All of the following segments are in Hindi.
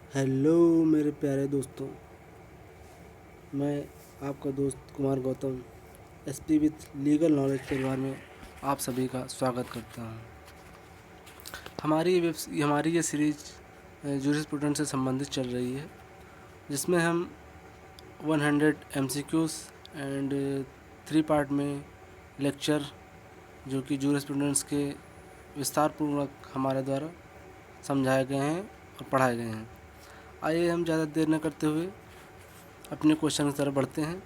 हेलो मेरे प्यारे दोस्तों, मैं आपका दोस्त Kumar Gautam SP with legal knowledge परिवार में आप सभी का स्वागत करता हूं। हमारी ये सीरीज जूरिस्प्रूडेंस से संबंधित चल रही है, जिसमें हम 100 एमसीक्यूज एंड 3 पार्ट में लेक्चर जो कि जूरिस्प्रूडेंस के विस्तारपूर्वक हमारे द्वारा समझाए गए हैं और पढ़ाए गए हैं। आइए हम ज़्यादा देर न करते हुए अपने क्वेश्चन की तरफ बढ़ते हैं।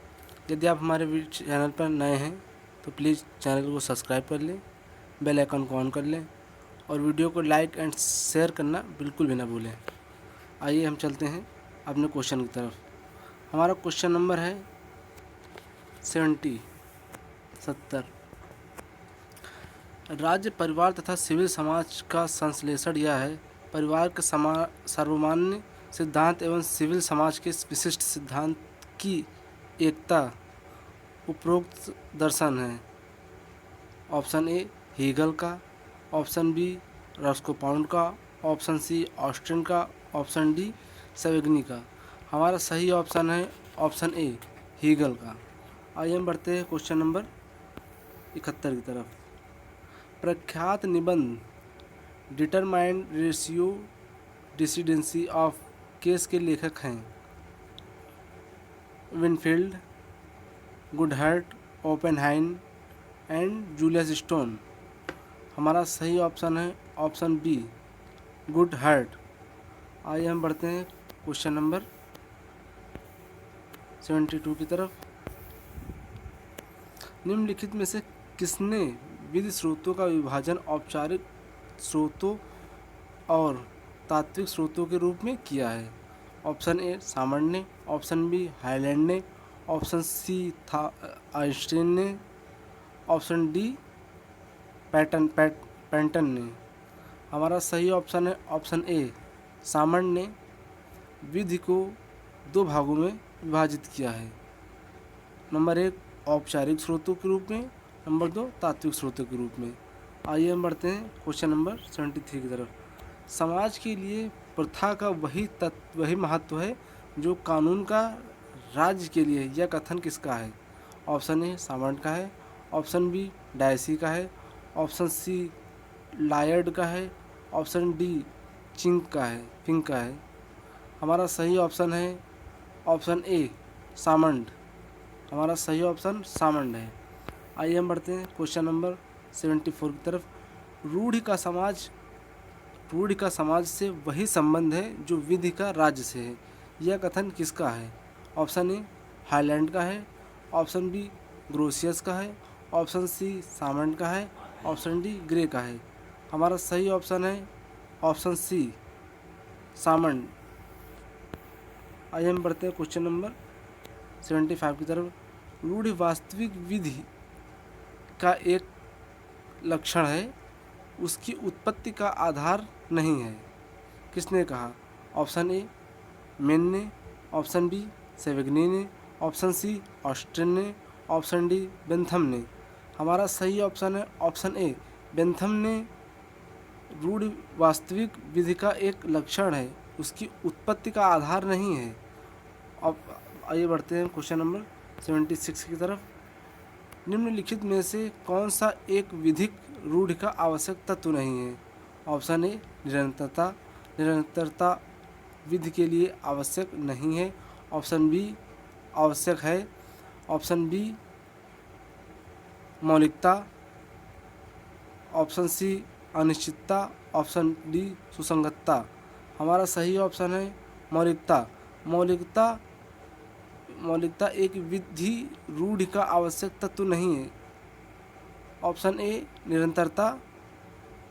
यदि आप हमारे चैनल पर नए हैं तो प्लीज़ चैनल को सब्सक्राइब कर लें, बेल आइकन को ऑन कर लें और वीडियो को लाइक एंड शेयर करना बिल्कुल भी ना भूलें। आइए हम चलते हैं अपने क्वेश्चन की तरफ। हमारा क्वेश्चन नंबर है 70। राज्य, परिवार तथा सिविल समाज का संश्लेषण यह है। परिवार के सर्वमान्य सिद्धांत एवं सिविल समाज के विशिष्ट सिद्धांत की एकता उपरोक्त दर्शन है। ऑप्शन ए हीगल का, ऑप्शन बी रस्को पाउंड का, ऑप्शन सी ऑस्टिन का, ऑप्शन डी सेवेग्नी का। हमारा सही ऑप्शन है ऑप्शन ए हीगल का। आइए हम बढ़ते हैं क्वेश्चन नंबर 71 की तरफ। प्रख्यात निबंध determined ratio decidendi of case के लेखक हैं Winfield, Goodhart, Oppenheim and Julius Stone. हमारा सही ऑप्शन है ऑप्शन बी गुडहर्ट। आइए हम बढ़ते हैं क्वेश्चन नंबर 72 की तरफ। निम्नलिखित में से किसने विधि स्रोतों का विभाजन औपचारिक स्रोतों और तात्विक स्रोतों के रूप में किया है? ऑप्शन ए सामंड ने, ऑप्शन बी हाईलैंड ने, ऑप्शन सी आइंस्टीन ने, ऑप्शन डी पैटन ने। हमारा सही ऑप्शन है ऑप्शन ए सामंड ने विधि को 2 भागों में विभाजित किया है। नंबर 1 औपचारिक स्रोतों के रूप में, नंबर 2 तात्विक स्रोतों के रूप में। आइए हम बढ़ते हैं क्वेश्चन नंबर 73 की तरफ। समाज के लिए प्रथा का वही महत्व है जो कानून का राज्य के लिए। यह कथन किसका है? ऑप्शन ए सामंड का है, ऑप्शन बी डायसी का है, ऑप्शन सी लायर्ड का है, ऑप्शन डी फिंक का है। हमारा सही ऑप्शन है ऑप्शन ए सामंड। हमारा सही ऑप्शन सामंड है। आइए हम बढ़ते हैं क्वेश्चन नंबर 74 की तरफ। रूढ़ि का समाज से वही संबंध है जो विधि का राज्य से है। यह कथन किसका है? ऑप्शन ए हाईलैंड का है, ऑप्शन बी ग्रोसियस का है, ऑप्शन सी सामंड का है, ऑप्शन डी ग्रे का है। हमारा सही ऑप्शन है ऑप्शन सी सामंड। आइए हम बढ़ते हैं क्वेश्चन नंबर 75 की तरफ। रूढ़ि वास्तविक विधि का एक लक्षण है, उसकी उत्पत्ति का आधार नहीं है। किसने कहा? ऑप्शन ए मेन ने, ऑप्शन बी सेवेग्नी ने, ऑप्शन सी ऑस्टिन ने, ऑप्शन डी बेंथम ने। हमारा सही ऑप्शन है ऑप्शन ए बेंथम ने रूढ़ि वास्तविक विधि का एक लक्षण है, उसकी उत्पत्ति का आधार नहीं है। अब आइए बढ़ते हैं क्वेश्चन नंबर 76 की तरफ। निम्नलिखित में से कौन सा एक विधिक रूढ़ि का आवश्यक तत्व नहीं है? ऑप्शन ए निरंतरता विधि के लिए आवश्यक नहीं है, ऑप्शन बी आवश्यक है, ऑप्शन बी मौलिकता, ऑप्शन सी अनिश्चितता, ऑप्शन डी सुसंगतता। हमारा सही ऑप्शन है मौलिकता एक विधि रूढ़ि का आवश्यक तत्व नहीं है। ऑप्शन ए निरंतरता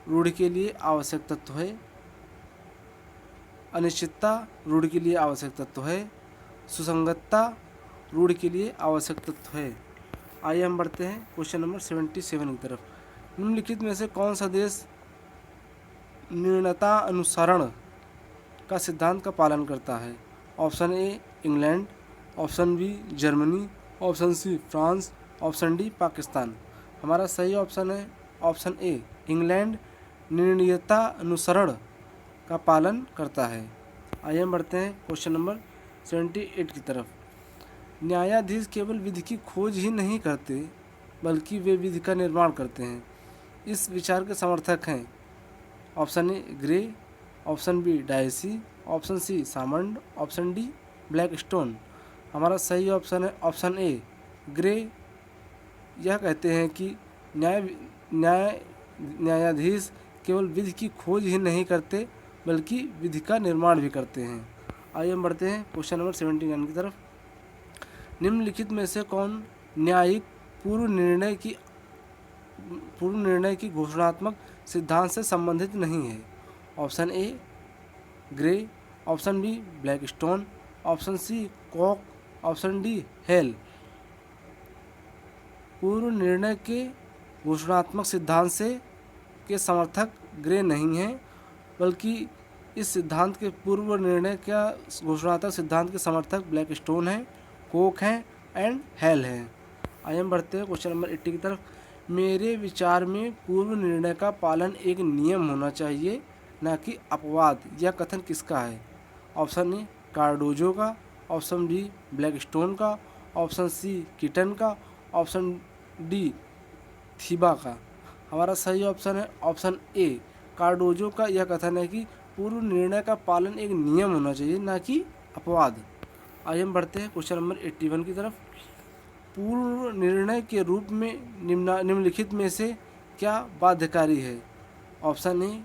रूढ़ि के लिए आवश्यक तत्व है, अनिश्चितता रूढ़ि के लिए आवश्यक तत्व है, सुसंगतता रूढ़ि के लिए आवश्यक तत्व है। आइए हम बढ़ते हैं क्वेश्चन नंबर 77 की तरफ। निम्नलिखित में से कौन सा देश निर्णयता अनुसरण का सिद्धांत का पालन करता है? Option A England, option B Germany, option C France, option D Pakistan. हमारा सही ऑप्शन है ऑप्शन ए इंग्लैंड निर्णयता अनुसरण का पालन करता है। आइए हम बढ़ते हैं क्वेश्चन नंबर 78 की तरफ। न्यायाधीश केवल विधि की खोज ही नहीं करते बल्कि वे विधि का निर्माण करते हैं। इस विचार के समर्थक हैं option A Grey, option B Dicey, option C Salmond, option D Blackstone. हमारा सही ऑप्शन है ऑप्शन ए ग्रे। यह कहते हैं कि न्यायाधीश केवल विधि की खोज ही नहीं करते बल्कि विधि का निर्माण भी करते हैं। आइए हम बढ़ते हैं क्वेश्चन नंबर 79 की तरफ। निम्नलिखित में से कौन न्यायिक पूर्व निर्णय की घोषणात्मक सिद्धांत से संबंधित नहीं है? Option A Grey, option B Blackstone, option C Coke, option D Hale. पूर्व निर्णय के घोषणात्मक सिद्धांत से के समर्थक ग्रे नहीं हैं, बल्कि इस सिद्धांत के पूर्व निर्णय का घोषणात्मक सिद्धांत के समर्थक ब्लैकस्टोन हैं, कोक हैं एंड हेल हैं। आइए हम बढ़ते हैं क्वेश्चन नंबर 80 की तरफ। मेरे विचार में पूर्व निर्णय का पालन एक नियम होना चाहिए, न कि अपवाद। यह कथन किसका है? ऑप्शन ए कार्डोजो का, ऑप्शन बी ब्लैकस्टोन का, ऑप्शन सी किटन का, ऑप्शन डी थीबा का। हमारा सही ऑप्शन है ऑप्शन ए कार्डोजो का। यह कथन है कि पूर्व निर्णय का पालन एक नियम होना चाहिए, न कि अपवाद। आइए हम बढ़ते हैं क्वेश्चन नंबर 81 की तरफ। पूर्व निर्णय के रूप में निम्नलिखित में से क्या बाध्यकारी है? ऑप्शन ए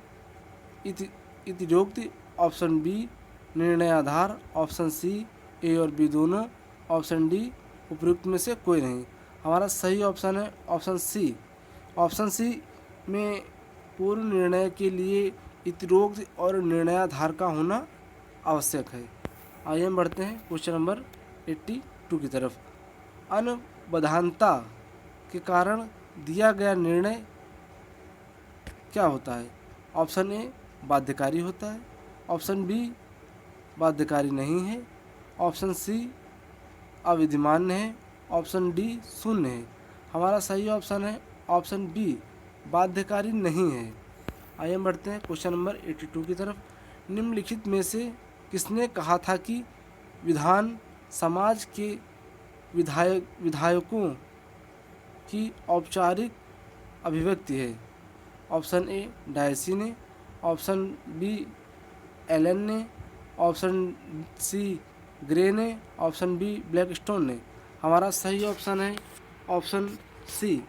इतिरोक्ति, ऑप्शन बी निर्णयाधार, ऑप्शन सी ए और बी दोनों, ऑप्शन डी उपयुक्त में से कोई नहीं। हमारा सही ऑप्शन है ऑप्शन सी। ऑप्शन सी में पूर्व निर्णय के लिए इतिरोक्त और निर्णयाधार का होना आवश्यक है। आइए हम बढ़ते हैं क्वेश्चन नंबर 82 की तरफ। अनवधानता के कारण दिया गया निर्णय क्या होता है? ऑप्शन ए बाध्यकारी होता है, ऑप्शन बी बाध्यकारी नहीं है, ऑप्शन सी अविद्यमान है, ऑप्शन डी शून्य है। हमारा सही ऑप्शन है ऑप्शन बी बाध्यकारी नहीं है। आइए हम बढ़ते हैं क्वेश्चन नंबर 82 की तरफ। निम्नलिखित में से किसने कहा था कि विधान समाज के विधायकों की औपचारिक अभिव्यक्ति है? ऑप्शन ए डायसी ने, ऑप्शन बी एलन ने, ऑप्शन सी ग्रे ने, ऑप्शन बी ब्लैकस्टोन ने। हमारा सही ऑप्शन है ऑप्शन सी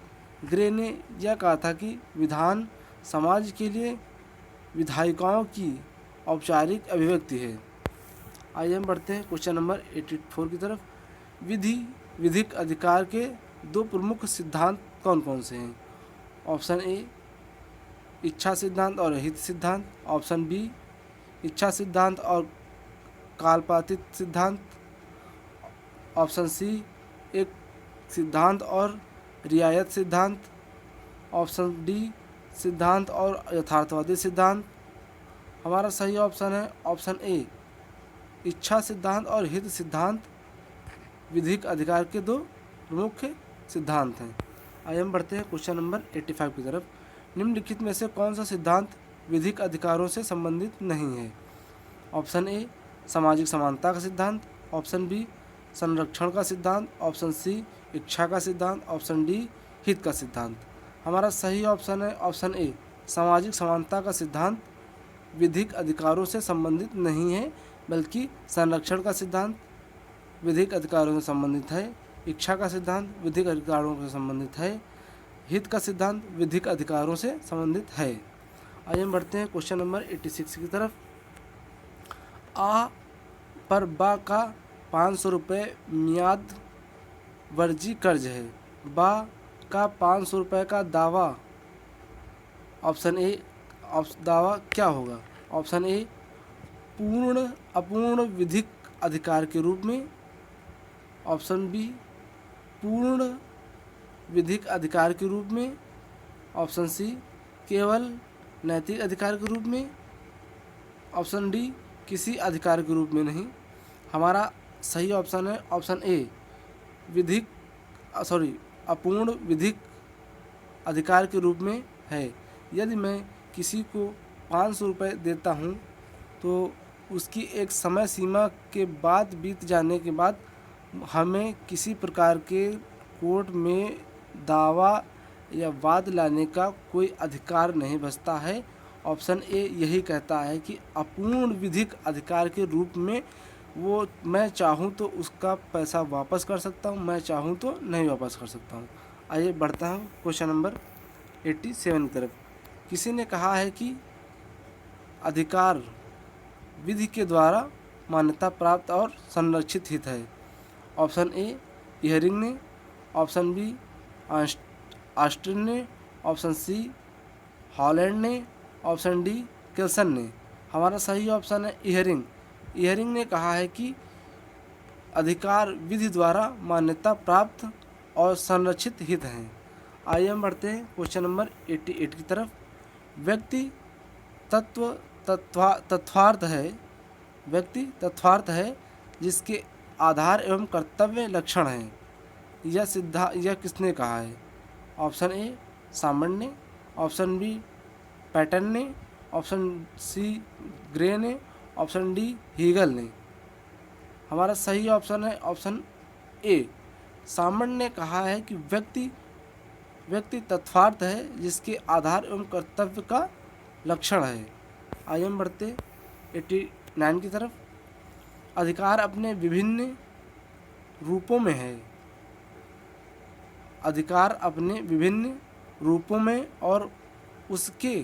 ग्रे ने। यह कहा था कि विधान समाज के लिए विधायिकाओं की औपचारिक अभिव्यक्ति है। आइए हम बढ़ते हैं क्वेश्चन नंबर 84 की तरफ। विधिक अधिकार के दो प्रमुख सिद्धांत कौन कौन से हैं? ऑप्शन ए इच्छा सिद्धांत और हित सिद्धांत, ऑप्शन बी इच्छा सिद्धांत और कालपातिक सिद्धांत, ऑप्शन सी एक सिद्धांत और रियायत सिद्धांत, ऑप्शन डी सिद्धांत और यथार्थवादी सिद्धांत। हमारा सही ऑप्शन है ऑप्शन ए इच्छा सिद्धांत और हित सिद्धांत विधिक अधिकार के दो प्रमुख सिद्धांत हैं। आइए हम बढ़ते हैं क्वेश्चन नंबर 85 की तरफ। निम्नलिखित में से कौन सा सिद्धांत विधिक अधिकारों से संबंधित नहीं है? ऑप्शन ए सामाजिक समानता का सिद्धांत, ऑप्शन बी संरक्षण का सिद्धांत, ऑप्शन सी इच्छा का सिद्धांत, ऑप्शन डी हित का सिद्धांत। हमारा सही ऑप्शन है ऑप्शन ए सामाजिक समानता का सिद्धांत विधिक अधिकारों से संबंधित नहीं है, बल्कि संरक्षण का सिद्धांत विधिक अधिकारों से संबंधित है, इच्छा का सिद्धांत विधिक अधिकारों से संबंधित है, हित का सिद्धांत विधिक अधिकारों से संबंधित है। आइए हम बढ़ते हैं क्वेश्चन नंबर 86 की तरफ। आ पर बा का 500 रुपये मियाद वर्जी कर्ज है। बा का 500 रुपये का दावा ऑप्शन ए दावा क्या होगा? ऑप्शन ए पूर्ण अपूर्ण विधिक अधिकार के रूप में, ऑप्शन बी पूर्ण विधिक अधिकार के रूप में, ऑप्शन सी केवल नैतिक अधिकार के रूप में, ऑप्शन डी किसी अधिकार के रूप में नहीं। हमारा सही ऑप्शन है ऑप्शन ए अपूर्ण विधिक अधिकार के रूप में है। यदि मैं किसी को 500 रुपये देता हूँ तो उसकी एक समय सीमा के बाद बीत जाने के बाद हमें किसी प्रकार के कोर्ट में दावा या वाद लाने का कोई अधिकार नहीं बचता है। ऑप्शन ए यही कहता है कि अपूर्ण विधिक अधिकार के रूप में वो मैं चाहूँ तो उसका पैसा वापस कर सकता हूँ, मैं चाहूँ तो नहीं वापस कर सकता हूँ। आइए बढ़ता हूँ क्वेश्चन नंबर 87 की तरफ। किसी ने कहा है कि अधिकार विधि के द्वारा मान्यता प्राप्त और संरक्षित हित है। ऑप्शन ए इयरिंग ने, ऑप्शन बी ऑस्टिन ने, ऑप्शन सी हॉलैंड ने, ऑप्शन डी किल्सन ने। हमारा सही ऑप्शन है इयरिंग। इयरिंग ने कहा है कि अधिकार विधि द्वारा मान्यता प्राप्त और संरक्षित हित हैं। आइए हम बढ़ते हैं क्वेश्चन नंबर 88 की तरफ। व्यक्ति तत्वार्थ है, व्यक्ति तत्वार्थ है जिसके आधार एवं कर्तव्य लक्षण हैं। यह किसने कहा है? ऑप्शन ए सामंट ने, ऑप्शन बी पैटर्न ने, ऑप्शन सी ग्रे ने, ऑप्शन डी हीगल ने। हमारा सही ऑप्शन है ऑप्शन ए। सामंट ने कहा है कि व्यक्ति तत्वार्थ है जिसके आधार एवं कर्तव्य का लक्षण है। आइए हम बढ़ते 89 की तरफ। अधिकार अपने विभिन्न रूपों में है। अधिकार अपने विभिन्न रूपों में और उसके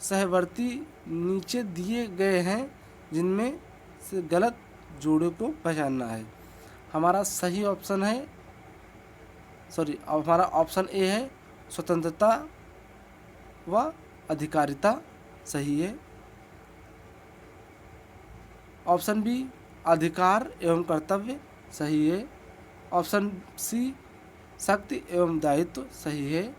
सहवर्ती नीचे दिए गए हैं जिनमें से गलत जोड़े को पहचानना है। हमारा सही ऑप्शन है हमारा ऑप्शन ए है स्वतंत्रता व अधिकारिता सही है। ऑप्शन बी अधिकार एवं कर्तव्य सही है। ऑप्शन सी शक्ति एवं दायित्व सही है।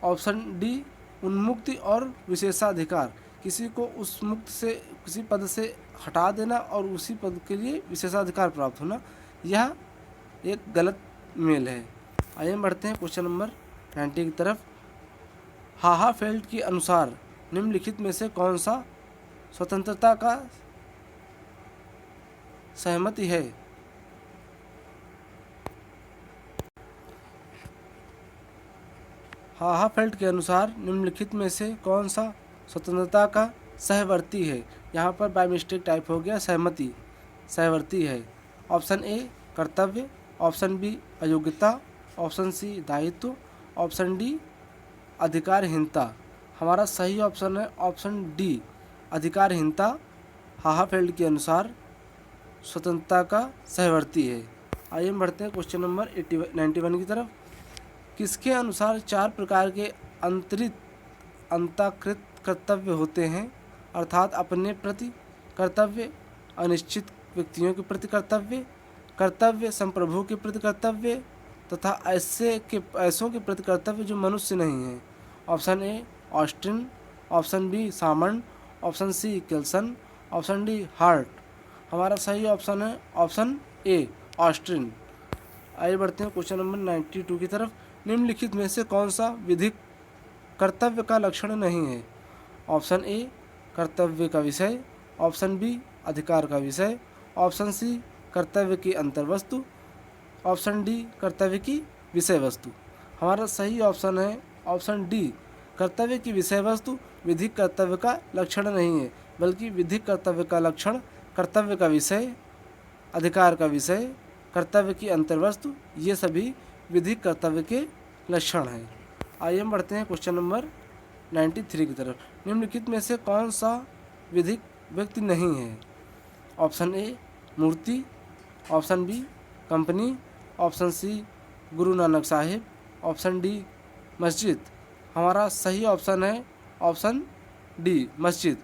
ऑप्शन डी उन्मुक्ति और विशेषाधिकार, किसी को उस मुक्त से किसी पद से हटा देना और उसी पद के लिए विशेषाधिकार प्राप्त होना, यह एक गलत मेल है। आइए बढ़ते हैं क्वेश्चन नंबर 90 की तरफ। हाहाफेल्ड के अनुसार निम्नलिखित में से कौन सा स्वतंत्रता का सहमति है? हाहाफेल्ड के अनुसार निम्नलिखित में से कौन सा स्वतंत्रता का सहवर्ती है? यहाँ पर बाय मिस्टेक टाइप हो गया, सहमति सहवर्ती है। ऑप्शन ए कर्तव्य, ऑप्शन बी अयोग्यता, ऑप्शन सी दायित्व, ऑप्शन डी अधिकारहीनता। हमारा सही ऑप्शन है ऑप्शन डी अधिकारहीनता हाहाफेल्ड के अनुसार स्वतंत्रता का सहवर्ती है। आइए हम बढ़ते हैं क्वेश्चन नंबर 91 की तरफ। किसके अनुसार 4 प्रकार के अंतःकृत कर्तव्य होते हैं? अर्थात अपने प्रति कर्तव्य, अनिश्चित व्यक्तियों के प्रति कर्तव्य, कर्तव्य संप्रभु के प्रति कर्तव्य तथा ऐसों के प्रति कर्तव्य जो मनुष्य नहीं है। Option A Austin, option B Salmond, option C Kelsen, option D Hart. हमारा सही ऑप्शन है ऑप्शन ए ऑस्टिन। आइए बढ़ते हैं क्वेश्चन नंबर 92 की तरफ। निम्नलिखित में से कौन सा विधिक कर्तव्य का लक्षण नहीं है? ऑप्शन ए कर्तव्य का विषय, ऑप्शन बी अधिकार का विषय, ऑप्शन सी कर्तव्य की अंतर्वस्तु, ऑप्शन डी कर्तव्य की विषय वस्तु। हमारा सही ऑप्शन है ऑप्शन डी कर्तव्य की विषय वस्तु विधिक कर्तव्य का लक्षण नहीं है, बल्कि विधिक कर्तव्य का लक्षण कर्तव्य का विषय, अधिकार का विषय, कर्तव्य की अंतर्वस्तु, ये सभी विधिक कर्तव्य के लक्षण हैं। आइए हम बढ़ते हैं क्वेश्चन नंबर 93 की तरफ। निम्नलिखित में से कौन सा विधिक व्यक्ति नहीं है? ऑप्शन ए मूर्ति, option B company, option C Guru Nanak Sahib, option D मस्जिद। हमारा सही ऑप्शन है ऑप्शन डी मस्जिद।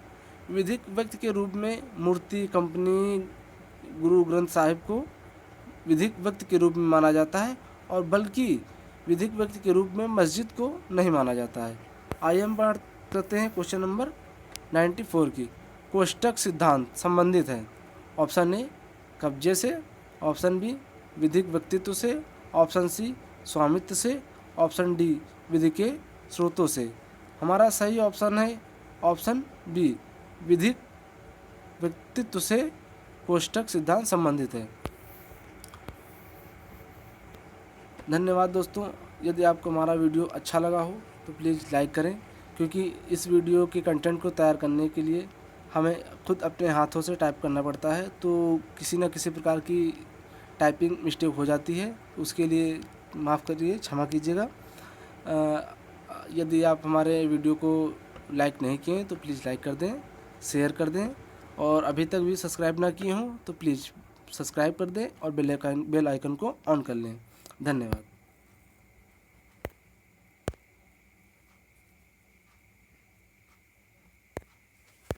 विधिक व्यक्ति के रूप में मूर्ति, कंपनी, गुरु ग्रंथ साहिब को विधिक व्यक्ति के रूप में माना जाता है और बल्कि विधिक व्यक्ति के रूप में मस्जिद को नहीं माना जाता है। आइए हम बात करते हैं क्वेश्चन नंबर 94 की। कोष्टक सिद्धांत संबंधित है। ऑप्शन ए कब्जे से, ऑप्शन बी विधिक व्यक्तित्व से, ऑप्शन सी स्वामित्व से, ऑप्शन डी विधि के स्रोतों से। हमारा सही ऑप्शन है ऑप्शन बी विधिक व्यक्तित्व से कोष्ठक सिद्धांत संबंधित है। धन्यवाद दोस्तों। यदि आपको हमारा वीडियो अच्छा लगा हो तो प्लीज़ लाइक करें, क्योंकि इस वीडियो के कंटेंट को तैयार करने के लिए हमें खुद अपने हाथों से टाइप करना पड़ता है, तो किसी न किसी प्रकार की टाइपिंग मिस्टेक हो जाती है, उसके लिए माफ़ करिए, क्षमा कीजिएगा। यदि आप हमारे वीडियो को लाइक नहीं किए तो प्लीज़ लाइक कर दें, शेयर कर दें, और अभी तक भी सब्सक्राइब ना किए हों तो प्लीज़ सब्सक्राइब कर दें और बेल आइकन को ऑन कर लें। धन्यवाद।